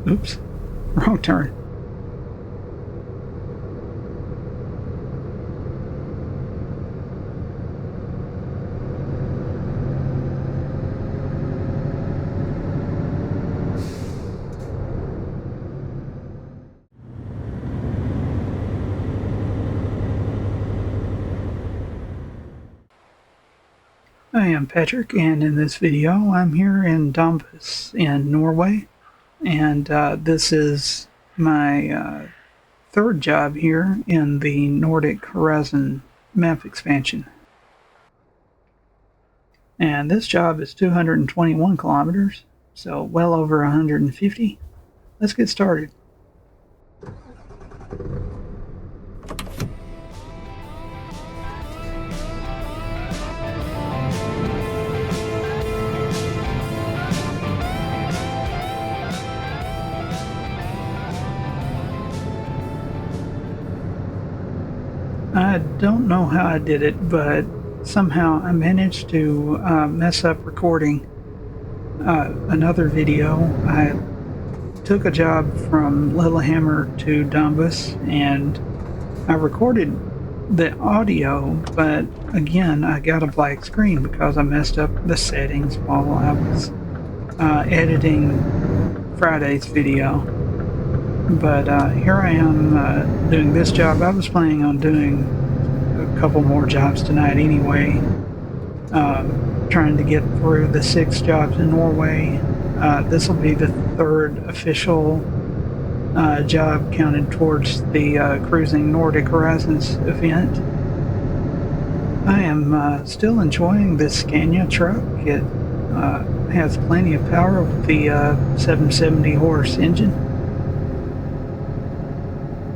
Oops, wrong turn. I am Patrick, and in this video I'm here in Dombås in Norway, and this is my third job here in the Nordic Horizon map expansion. And this job is 221 kilometers, so well over 150. Let's get started. I don't know how I did it, but somehow I managed to mess up recording another video. I took a job from Lillehammer to Dombås, and I recorded the audio, but again I got a black screen because I messed up the settings while I was editing Friday's video. But here I am doing this job. I was planning on doing a couple more jobs tonight anyway, trying to get through the 6 jobs in Norway. This will be the third official job counted towards the Cruising Nordic Horizons event. I am still enjoying this Scania truck. It has plenty of power with the 770 horse engine.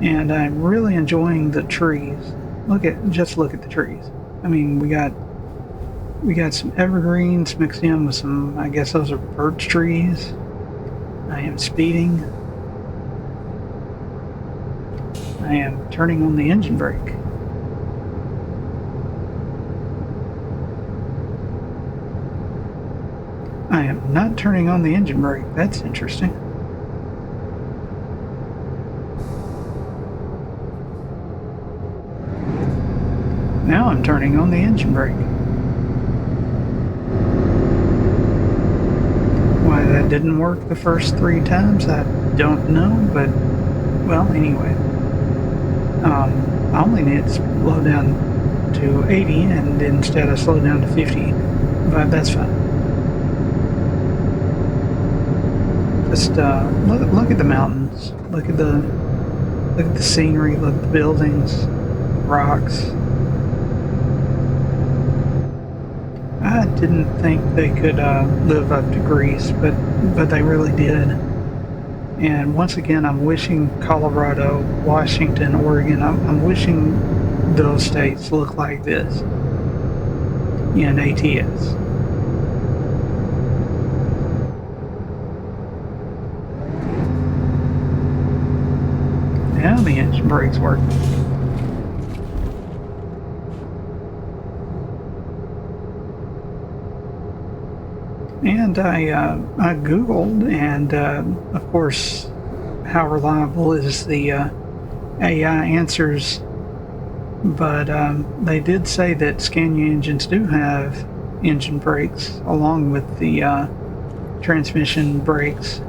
And I'm really enjoying the trees. Just look at the trees. I mean, we got some evergreens mixed in with some, I guess those are birch trees. I am speeding. I am turning on the engine brake. I am not turning on the engine brake. That's interesting. Now I'm turning on the engine brake. Why that didn't work the first 3 times, I don't know, but, well, anyway. I only need to slow down to 80 and instead I slowed down to 50, but that's fine. Just look at the mountains, look at the scenery, look at the buildings, rocks. I didn't think they could live up to Greece, but they really did. And once again, I'm wishing Colorado, Washington, Oregon, I'm wishing those states look like this in ATS. Now the engine brakes work. And I Googled, and of course, how reliable is the AI answers, but they did say that Scania engines do have engine brakes along with the transmission brakes.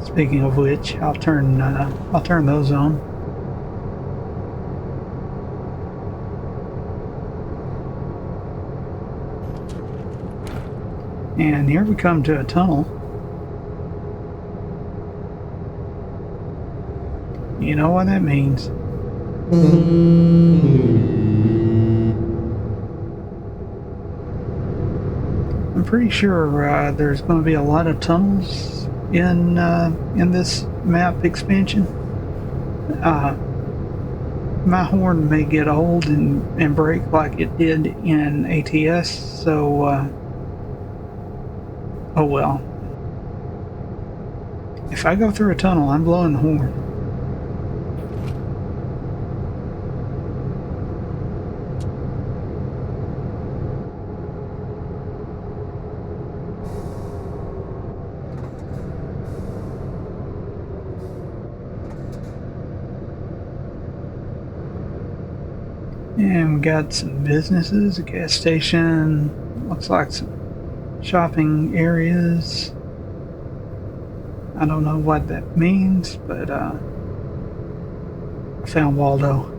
Speaking of which, I'll turn those on. And here we come to a tunnel. You know what that means. I'm pretty sure there's going to be a lot of tunnels in this map expansion. My horn may get old and break like it did in ATS, so oh well. If I go through a tunnel, I'm blowing the horn. And we got some businesses, a gas station, looks like some shopping areas. I don't know what that means, but I found Waldo.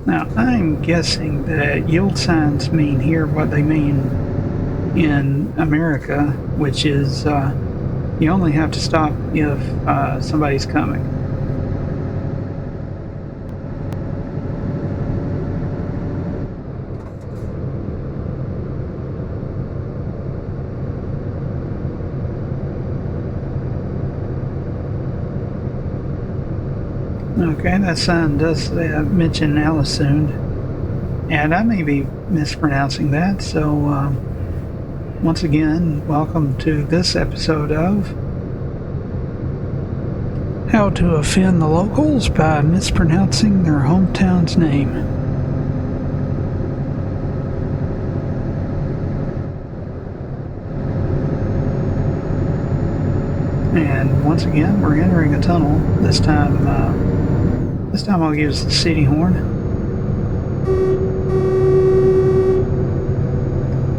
Now, I'm guessing that yield signs mean here what they mean in America, which is you only have to stop if somebody's coming. Okay, that sign does mention Alesund, and I may be mispronouncing that, so once again, welcome to this episode of How to Offend the Locals by Mispronouncing Their Hometown's Name. And once again, we're entering a tunnel. This time I'll use the city horn.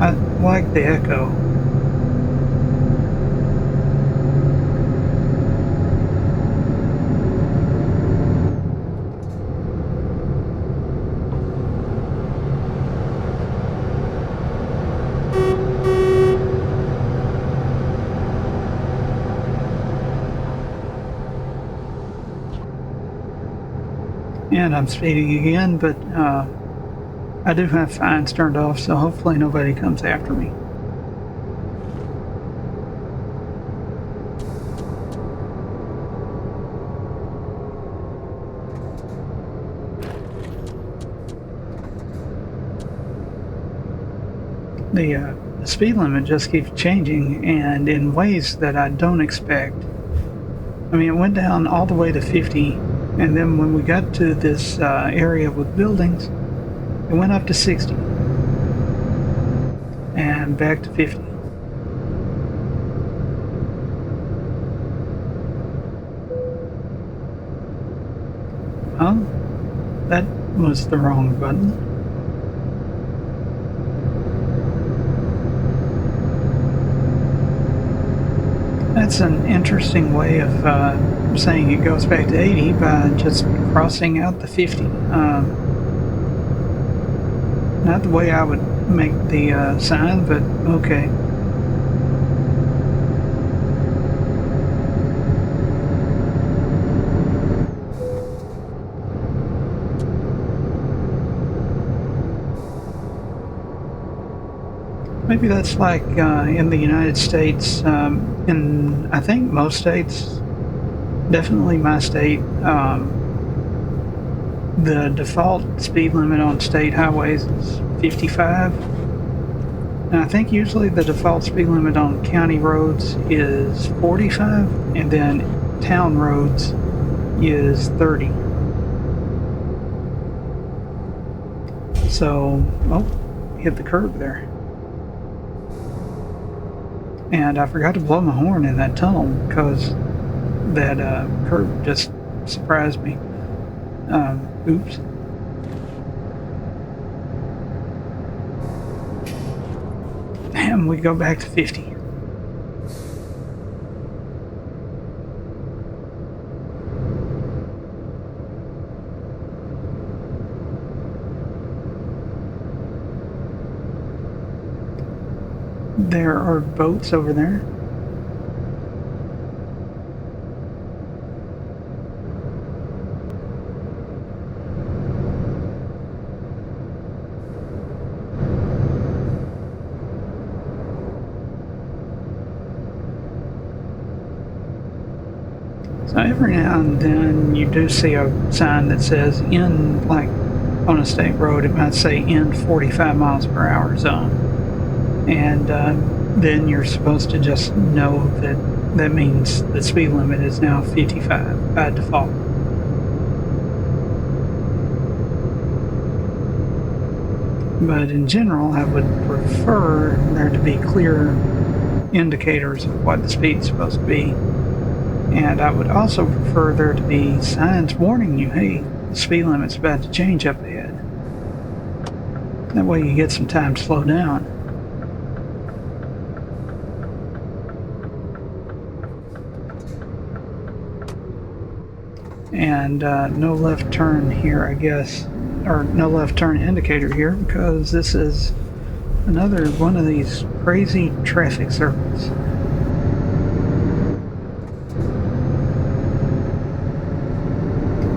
I like the echo. And I'm speeding again, but I do have fines turned off, so hopefully nobody comes after me. The speed limit just keeps changing, and in ways that I don't expect. I mean, it went down all the way to 50, and then when we got to this area with buildings, it went up to 60 and back to 50. Oh, that was the wrong button. That's an interesting way of saying it goes back to 80 by just crossing out the 50. Not the way I would make the sign, but okay. Maybe that's like in the United States, in I think most states, definitely my state, the default speed limit on state highways is 55. And I think usually the default speed limit on county roads is 45, and then town roads is 30. So, oh, hit the curb there. And I forgot to blow my horn in that tunnel because that curb just surprised me. Oops. And we go back to 50. There are boats over there. So every now and then you do see a sign that says in, like on a state road, it might say in 45 miles per hour zone. And then you're supposed to just know that that means the speed limit is now 55 by default. But in general, I would prefer there to be clear indicators of what the speed's supposed to be. And I would also prefer there to be signs warning you, hey, the speed limit's about to change up ahead. That way you get some time to slow down. And no left turn here, I guess, or no left turn indicator here, because this is another one of these crazy traffic circles.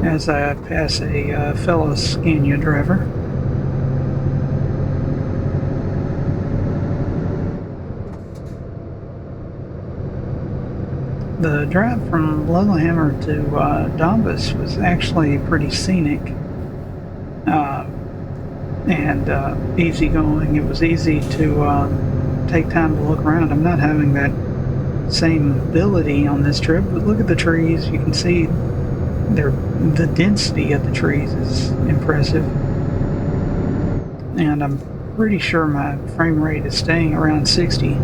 As I pass a fellow Scania driver. The drive from Lillehammer to Dombås was actually pretty scenic and easygoing. It was easy to take time to look around. I'm not having that same ability on this trip, but look at the trees. You can see the density of the trees is impressive. And I'm pretty sure my frame rate is staying around 60.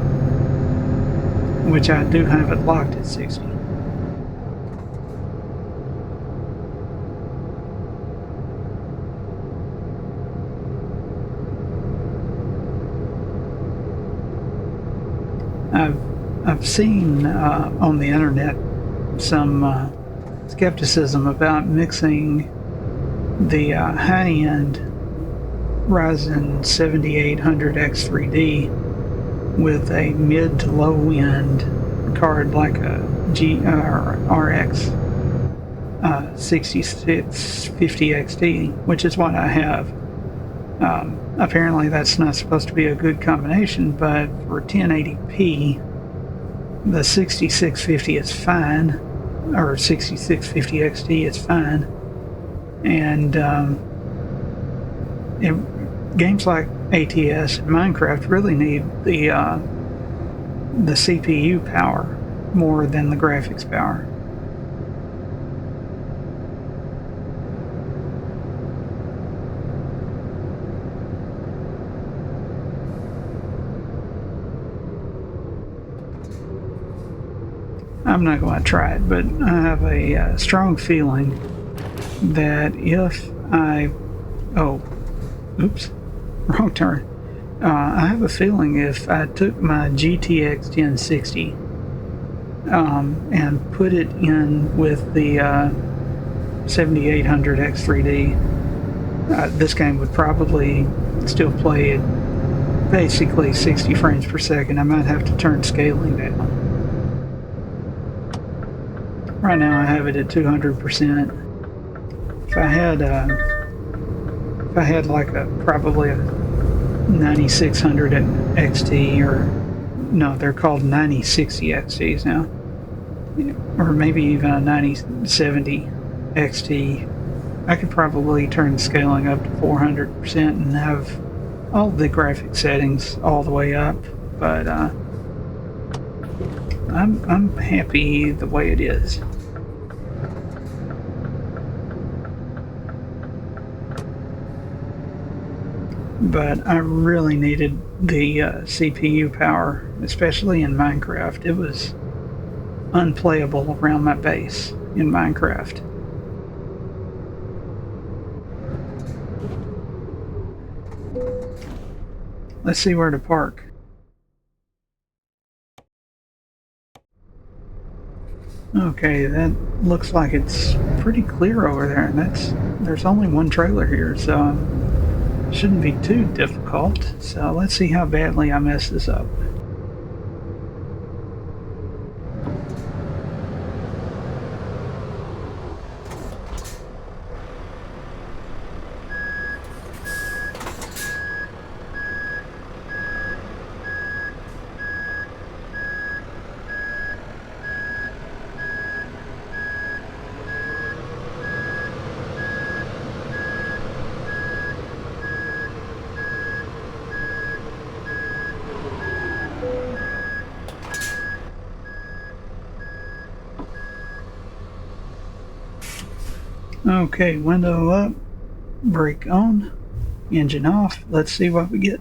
Which I do have it locked at 60. I've seen on the internet some skepticism about mixing the high-end Ryzen 7800 X3D with a mid to low end card like a RX 6650 XT, which is what I have. Apparently that's not supposed to be a good combination, but for 1080p the 6650 is fine, or 6650 XT is fine. And games like ATS and Minecraft really need the CPU power more than the graphics power. I'm not going to try it, but I have a strong feeling that if I... Oh, oops. Wrong turn. I have a feeling if I took my GTX 1060 and put it in with the 7800 X3D, this game would probably still play at basically 60 frames per second. I might have to turn scaling down. Right now I have it at 200%. If I had like probably a 9600 XT, or no, they're called 9060 XTs now, or maybe even a 9070 XT, I could probably turn scaling up to 400% and have all the graphic settings all the way up, but I'm happy the way it is. But I really needed the CPU power, especially in Minecraft. It was unplayable around my base in Minecraft. Let's see where to park. Okay, that looks like it's pretty clear over there, and there's only one trailer here, so shouldn't be too difficult. So let's see how badly I mess this up. Okay, window up, brake on, engine off. Let's see what we get.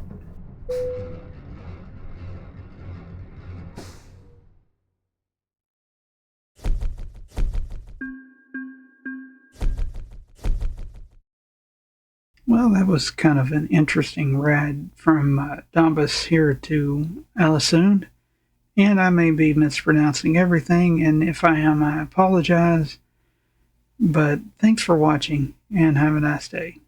Well, that was kind of an interesting ride from Dombås here to Alesund, and I may be mispronouncing everything, and if I am, I apologize. But thanks for watching, and have a nice day.